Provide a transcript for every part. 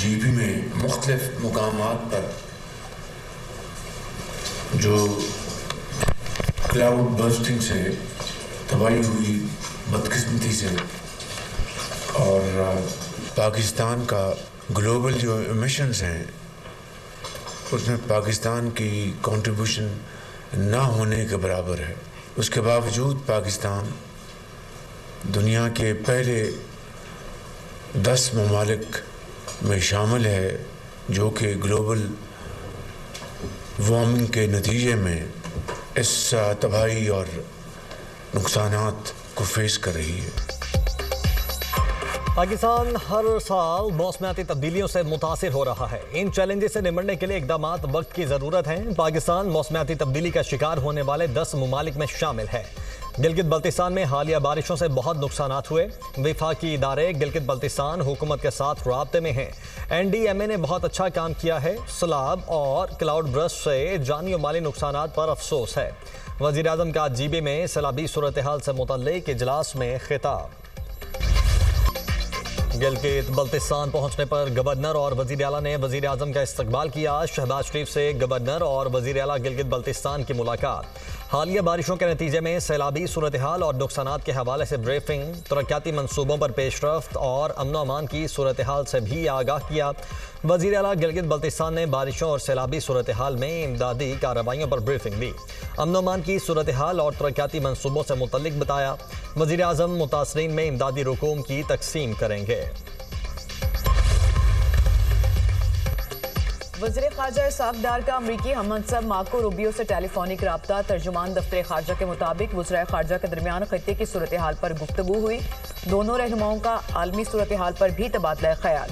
GB में मुख्तलिफ मुकामात पर जो क्लाउड बर्स्टिंग से तबाही हुई बदकिस्मती से, और पाकिस्तान का ग्लोबल जो एमिशंस हैं उसमें पाकिस्तान की कंट्रीब्यूशन ना होने के बराबर है। उसके बावजूद पाकिस्तान दुनिया के पहले 10 ममालिक में शामिल है जो कि ग्लोबल वार्मिंग के नतीजे में इस तबाही और नुकसानात को फेस कर रही है। पाकिस्तान हर साल मौसमियाती तब्दीलियों से मुतासिर हो रहा है। इन चैलेंजेस से निपटने के लिए इक़दामात वक्त की ज़रूरत है। पाकिस्तान मौसमियाती तब्दीली का शिकार होने वाले 10 ममालिक में शामिल है। गिलगित बल्तिस्तान में हालिया बारिशों से बहुत नुकसानात हुए। वफाकी इदारे गिलगित बल्तिस्तान हुकूमत के साथ राब्ते में हैं। NDMA ने बहुत अच्छा काम किया है। सैलाब और क्लाउड बर्स्ट से जानी और माली नुकसानात पर अफसोस है। वज़ीर आज़म का जीबी में सैलाबी सूरत हाल से मुतल्लिक़ इजलास में खिताब। गिलगित बल्तिस्तान पहुंचने पर गवर्नर और वज़ीर आला ने वज़ीर आज़म का इस्तकबाल किया। शहबाज शरीफ से गवर्नर और वज़ीर आला गिलगित बल्तिस्तान की मुलाकात। हालिया बारिशों के नतीजे में सैलाबी सूरत हाल और नुकसानात के हवाले से ब्रीफिंग। तरक्याती मनसूबों पर पेशरफ्त और अमन अमान की सूरत हाल से भी आगाह किया। वज़ीर आला गिलगित बल्तिस्तान ने बारिशों और सैलाबी सूरत हाल में इमदादी कार्रवाइयों पर ब्रीफिंग दी। अमन अमान की सूरत हाल और तरक्याती मनसूबों से मुतल्लिक बताया। वज़ीर आज़म मुतासरीन में इमदादी रकूम की तकसीम करेंगे। वज़ीर ख़ारजा इसाक डार का अमरीकी हममंसब मार्को रूबियो से टेलीफोनिक रब्ता। तर्जुमान दफ्तर ख़ारजा के मुताबिक वज़ीर ख़ारजा के दरमियान खित्ते की सूरत हाल पर गुफ्तगू हुई। दोनों रहनुमाओं का आलमी सूरत हाल पर भी तबादला ख्याल।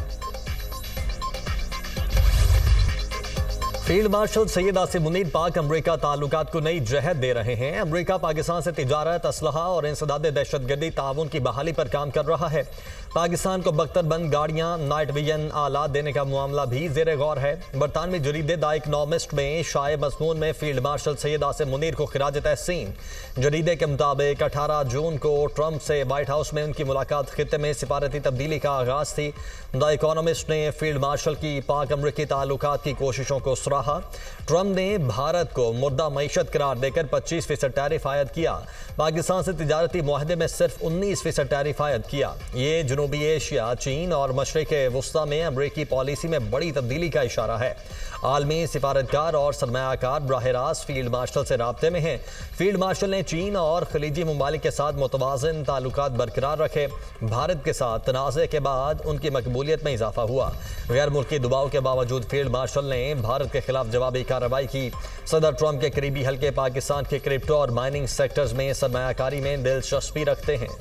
फील्ड मार्शल सैयद आसिम मुनीर पाक अमरीका ताल्लुकात को नई जहत दे रहे हैं। अमरीका पाकिस्तान से तिजारत, असलहा और इंसदाद दहशतगर्दी ताउन की बहाली पर काम कर रहा है। पाकिस्तान को बख्तरबंद गाड़ियां, नाइट विजन आलात देने का मामला भी ज़ेर गौर है। बरतानवी जरीदे द इकनॉमिस्ट में शाये मज़मून में फील्ड मार्शल सैयद आसिम मुनीर को खिराज तहसीन। जरीदे के मुताबिक 18 जून को ट्रंप से वाइट हाउस में उनकी मुलाकात खित्ते में सिफारती तब्दीली का आगाज़ थी। द इकनॉमिस्ट ने फील्ड मार्शल की पाक अमरीकी ताल्लुकात की कोशिशों को सराहा। ट्रंप ने भारत को मुर्दा मईशत करार देकर 25% टैरिफ आयद किया। पाकिस्तान से तिजारती मुआहदे में सिर्फ 19% टैरिफ आयद किया। ये जनूबी एशिया, चीन और मशरिक़ वुस्ता में अमरीकी पॉलिसी में बड़ी तब्दीली का इशारा है। आलमी सिफारतकार और सरमायाकार बराह रास्त फील्ड मार्शल से राब्ते में हैं। फील्ड मार्शल ने चीन और खलीजी ममालिक के साथ मुतवाज़िन ताल्लुकात बरकरार रखे। भारत के साथ तनाज़े के बाद उनकी मकबूलियत में इजाफा हुआ। गैर मुल्की दबाव के बावजूद फील्ड मार्शल ने भारत के खिलाफ जवाबी कार्रवाई की। सदर ट्रंप के करीबी हल्के पाकिस्तान के क्रिप्टो और माइनिंग सेक्टर्स में सरमायाकारी में दिलचस्पी रखते हैं।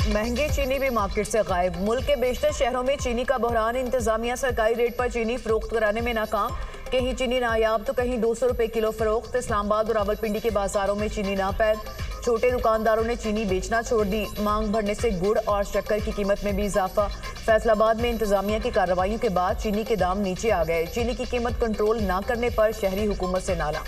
महंगे चीनी भी मार्केट से गायब। मुल्क के बेशतर शहरों में चीनी का बहरान। इंतजामिया सरकारी रेट पर चीनी फरोख्त कराने में नाकाम। कहीं चीनी नायाब तो कहीं 200 रुपए किलो फरोख्त। इस्लामाबाद और रावलपिंडी के बाजारों में चीनी नापैद। छोटे दुकानदारों ने चीनी बेचना छोड़ दी। मांग बढ़ने से गुड़ और शक्कर की कीमत में भी इजाफा। फैसलाबाद में इंतजामिया की कार्रवाइयों के बाद चीनी के दाम नीचे आ गए। चीनी की कीमत कंट्रोल न करने पर शहरी हुकूमत से नाला।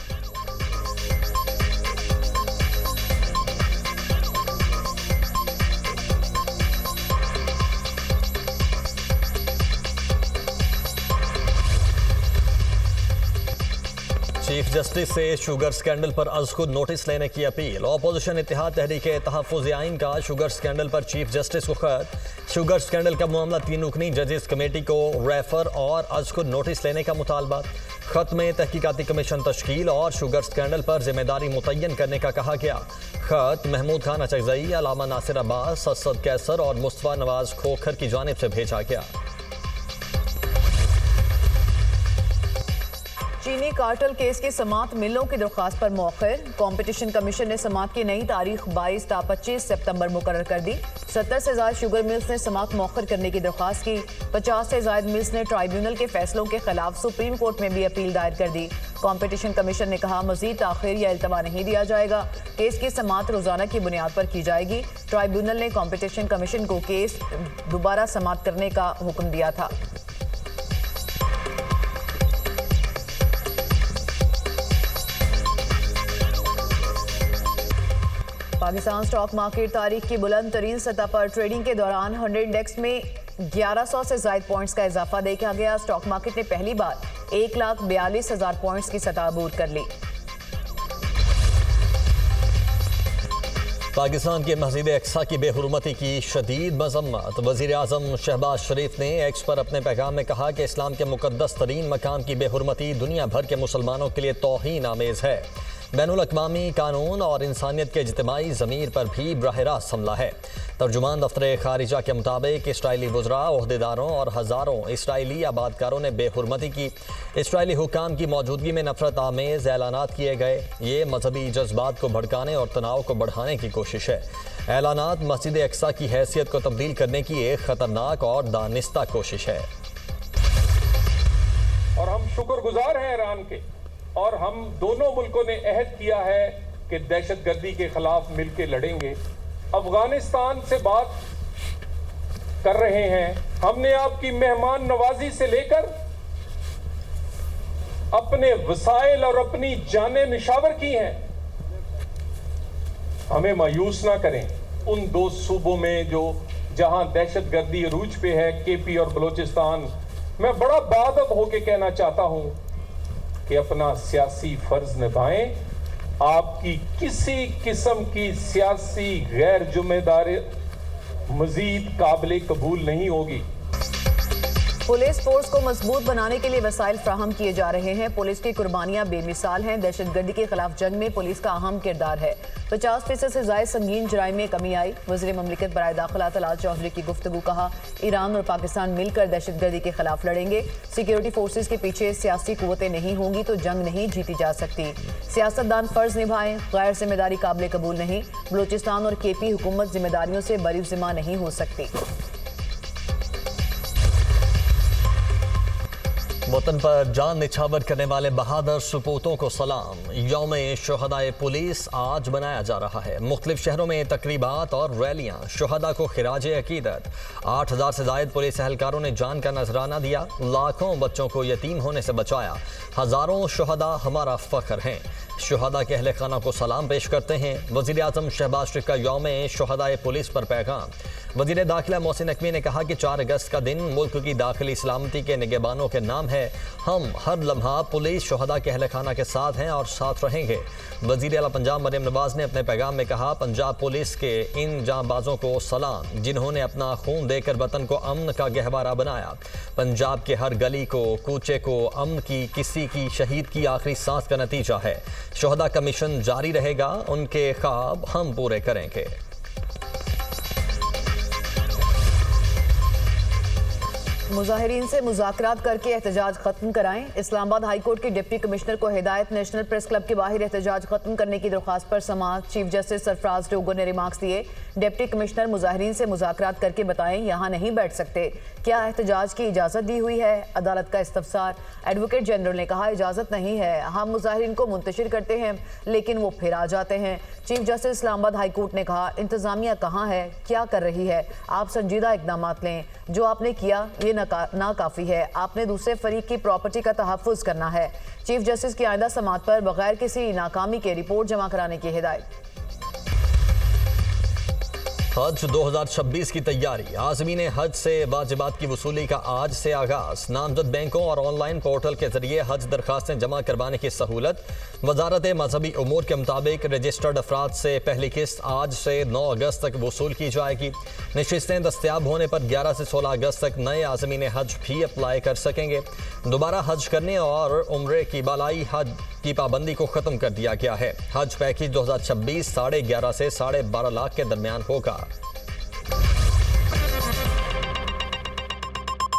चीफ जस्टिस से शुगर स्कैंडल पर अज खुद नोटिस लेने की अपील। ऑपोजिशन इत्तेहाद तहरीक तहफ़्फ़ुज़ आइन का शुगर स्कैंडल पर चीफ जस्टिस को खत। शुगर स्कैंडल का मामला 3 रुकनी जजेस कमेटी को रेफर और अज खुद नोटिस लेने का मुतालबा। खत में तहकीकाती कमीशन तश्कील और शुगर स्कैंडल पर जिम्मेदारी मुतय्यन करने का कहा गया। खत महमूद खान अचकज़ई, अलामा नासिर अब्बास, असद कैसर और मुस्तफ़ा नवाज खोखर की जानिब से भेजा गया। चीनी कार्टल केस की समात मिलों की दरख्वास्त पर मौखर। कंपटीशन कमीशन ने समात की नई तारीख 22 ता 25 सितंबर मुकर्रर कर दी। 70 से ज़ायद शुगर मिल्स ने समात मौखर करने की दरख्वास्त की। 50 से ज़ायद मिल्स ने ट्राइब्यूनल के फैसलों के खिलाफ सुप्रीम कोर्ट में भी अपील दायर कर दी। कंपटीशन कमीशन ने कहा मजीद ताखिर या इल्तवा नहीं दिया जाएगा। केस की समात रोजाना की बुनियाद पर की जाएगी। ट्राइब्यूनल ने कंपटीशन कमीशन को केस दोबारा समात करने का हुक्म दिया था। पाकिस्तान स्टॉक मार्केट तारीख की बुलंद तरीन सतह पर ट्रेडिंग के दौरान 100 इंडेक्स में 1100 से ज्यादा पॉइंट्स का इजाफा देखा गया। स्टॉक मार्केट ने पहली बार 1,42,000 पॉइंट्स की सतह अबूर कर ली। पाकिस्तान के मस्जिद अक्सा की बेहुरमती की शदीद मजम्मत। वज़ीर आज़म शहबाज शरीफ ने एक्स पर अपने पैगाम में कहा कि इस्लाम के मुकद्दस तरीन मकाम की बेहुरमती दुनिया भर के मुसलमानों के लिए तौहीन आमेज़ है। बैनुल अक़वामी कानून और इंसानियत के इज्तिमाई ज़मीर पर भी बराह रास्त हमला है। तर्जुमान दफ्तर खारिजा के मुताबिक इसराइली वज़रा, ओहदेदारों और हज़ारों इसराइली आबादकारों ने बेहुरमती की। इसराइली हुकाम की मौजूदगी में नफरत आमेज़ ऐलानात किए गए। ये मजहबी जज्बात को भड़काने और तनाव को बढ़ाने की कोशिश है। ऐलानात मस्जिद अक्सा की हैसियत को तब्दील करने की एक ख़तरनाक और दानिस्ता कोशिश है। और हम शुक्रगुजार हैं ईरान के, और हम दोनों मुल्कों ने अहद किया है कि दहशतगर्दी के खिलाफ मिलकर लड़ेंगे। अफगानिस्तान से बात कर रहे हैं। हमने आपकी मेहमान नवाजी से लेकर अपने वसाइल और अपनी जानें निशावर की हैं। हमें मायूस ना करें। उन दो सूबों में जो जहां दहशतगर्दी अरूज पे है, केपी और बलोचिस्तान, मैं बड़ा बाअदब होकर कहना चाहता हूं कि अपना सियासी फर्ज निभाएं। आपकी किसी किस्म की सियासी गैर जिम्मेदारी मजीद काबिल कबूल नहीं होगी। पुलिस फोर्स को मजबूत बनाने के लिए वसाइल फ्राहम किए जा रहे हैं। पुलिस की कुर्बानियां बेमिसाल हैं। दहशतगर्दी के खिलाफ जंग में पुलिस का अहम किरदार है। 50% से ज्यादा संगीन जराइम में कमी आई। वज़ीर ममलिकत बराए दाखिला तलाल चौधरी की गुफ्तगू। कहा, ईरान और पाकिस्तान मिलकर दहशतगर्दी के खिलाफ लड़ेंगे। सिक्योरिटी फोर्सेज के पीछे सियासी कुव्वतें नहीं होंगी तो जंग नहीं जीती जा सकती। सियासतदान फर्ज निभाएं, गैर जिम्मेदारी काबिल कबूल नहीं। बलोचिस्तान और केपी हुकूमत जिम्मेदारियों से बरीज़िम्मा नहीं हो सकती। वतन पर जान निछावर करने वाले बहादुर सपूतों को सलाम। यौम शुहदाए पुलिस आज मनाया जा रहा है। मुख्तलिफ शहरों में तकरीबात और रैलियां। शुहदा को खिराज अकीदत। 8,000 से ज़ायद पुलिस एहलकारों ने जान का नजराना दिया। लाखों बच्चों को यतीम होने से बचाया। हज़ारों शुहदा हमारा फ़ख्र हैं। शुहदा के अहले खाना को सलाम पेश करते हैं। वज़ीर आज़म शहबाज शरीफ का यौम शुहदाए पुलिस पर पैगाम। वज़ीर दाखिला मोहसिन नकवी ने कहा कि 4 अगस्त का दिन मुल्क की दाखिली सलामती के निगहबानों के नाम है। हम हर लम्हा पुलिस शुहदा के अहले खाना के साथ हैं और साथ रहेंगे। वज़ीर आला पंजाब मरियम नवाज ने अपने पैगाम में कहा, पंजाब पुलिस के इन जांबाजों को सलाम जिन्होंने अपना खून देकर वतन को अमन का गहवारा बनाया। पंजाब के हर गली को, कूचे को अमन की किसी की शहीद की आखिरी सांस का नतीजा है। शुहदा का मिशन जारी रहेगा। उनके ख्वाब हम पूरे करेंगे। मुजाहिरीन से मुज़ाकरात करके एहतजाज खत्म कराएं। इस्लामाबाद हाई कोर्ट के डिप्टी कमिश्नर को हिदायत। नेशनल प्रेस क्लब के बाहर एहतजाज खत्म करने की दरख्वास्त पर समाअत। चीफ जस्टिस सरफराज डोगर ने रिमार्क्स दिए। डिप्टी कमिश्नर मुजाहिरीन से मुज़ाकरात करके बताएं यहाँ नहीं बैठ सकते। क्या एहतजाज की इजाज़त दी हुई है? अदालत का इस्तफसार। एडवोकेट जनरल ने कहा, इजाज़त नहीं है। हम मुजाहिरीन को मुंतशिर करते हैं लेकिन वो फिर आ जाते हैं। Chief justice Islamabad high court ने कहा, इंतज़ामिया कहाँ है, क्या कर रही है? आप संजीदा इकदाम लें। जो आपने किया ये नाकाफी है। आपने दूसरे फरीक की प्रॉपर्टी का तहफ़्फ़ुज़ करना है। चीफ जस्टिस की आइंदा समाअत पर बगैर किसी नाकामी के रिपोर्ट जमा कराने की हिदायत। हज 2026 की तैयारी। आज़मीन हज से वाजिबात की वसूली का आज से आगाज़। नामजद बैंकों और ऑनलाइन पोर्टल के जरिए हज दरखास्तें जमा करवाने की सहूलत। वजारत मजहबी उमूर के मुताबिक रजिस्टर्ड अफराद से पहली किस्त आज से 9 अगस्त तक वसूल की जाएगी। नशिस्तें दस्तियाब होने पर 11 से 16 अगस्त तक नए आज़मीन हज भी अप्लाई कर सकेंगे। दोबारा हज करने और उम्रे की बालाई हज की पाबंदी को ख़त्म कर दिया गया है। हज पैकेज 2026 11.5 से 12.5 लाख के दरमियान होगा।